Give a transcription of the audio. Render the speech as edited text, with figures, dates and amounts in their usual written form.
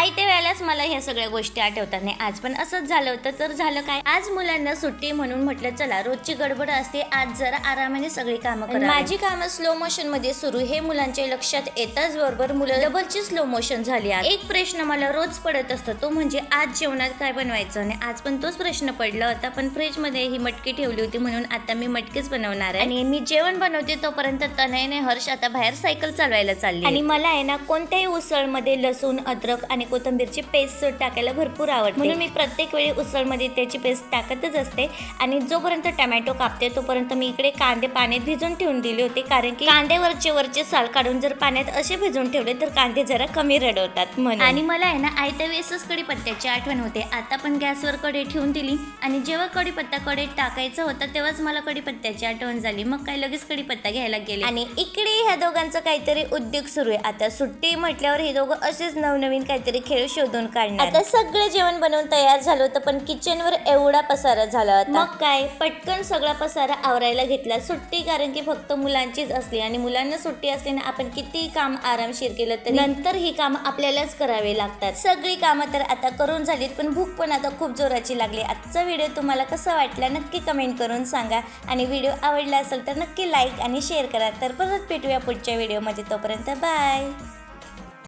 आयत्या वेळेलाच मला ह्या सगळ्या गोष्टी आठवतात. नाही आज पण असंच झालं होतं. तर झालं काय, आज मुलांना सुट्टी म्हणून म्हटलं चला रोजची गडबड असते, आज जरा आरामाने सगळी कामं करा. माझी कामं स्लो मोशन मध्ये सुरू हे मुलांच्या लक्षात येताच बरोबर मुलं डबलची स्लो मोशन झाली. एक प्रश्न मला रोज पडत असतो तो म्हणजे आज जेवणात काय बनवायचं. आणि आज पण तोच प्रश्न पडला होता. पण फ्रीज मध्ये ही मटकी ठेवली होती म्हणून आता मी मटकीच बनवणार आहे. आणि मी जेवण बनवते तोपर्यंत तनयने हर्ष आता बाहेर सायकल चालवायला चालली. आणि मला आहे ना कोणत्याही उसळमध्ये लसूण, अद्रक आणि कोथिंबीरची पेस्ट टाकायला भरपूर आवडते. म्हणून मी प्रत्येक वेळी उसळमध्ये त्याची पेस्ट टाकतच असते. आणि जोपर्यंत टोमॅटो कापते तोपर्यंत मी इकडे कांदे पाण्यात भिजून ठेवून दिले होते, कारण की कांद्यावरचे साल काढून जर पाण्यात असे भिजून ठेवले तर कांदे जरा कमी रडवतात म्हणून. आणि मला आहे ना आयत्या वेळेसच कढीपत्त्याची आठवण होते. आता पण गॅसवर कढई ठेवून दिली आणि जेव्हा कढीपत्ता कढईत टाकायचा होता तेव्हाच मला कढीपत्त्याची आठवण झाली. मग काय लगेच कढीपत्ता घ्यायला गेले. आणि इकडे ह्या दोघांचा काहीतरी उद्योग सुरू आहे. आता सुट्टी म्हटल्यावर हे दोघं असेच नवनवीन काहीतरी खेळ शोधून काढणार. आता सगळं जेवण बनवून तयार झालं होतं पण किचनवर एवढा पसारा झाला होता. मग काय पटकन सगळा पसारा आवरायला घेतला. सुट्टी कारण की फक्त मुलांचीच असली आणि मुलांना सुट्टी असल्याने आपण किती काम आरामशीर केलं तरी नंतर ही कामं आपल्यालाच करावे लागतात. सगळी कामं तर आता करून झालीत पण भूक पण आता खूप जोराची लागली. आजचा व्हिडिओ तुम्हाला कसा वाटला नक्की कमेंट करून सांगा. आणि व्हिडिओ आवडला असेल तर नक्की लाईक आणि शेअर करा. तर परत भेटूया पुढच्या व्हिडिओमध्ये. तोपर्यंत बाय.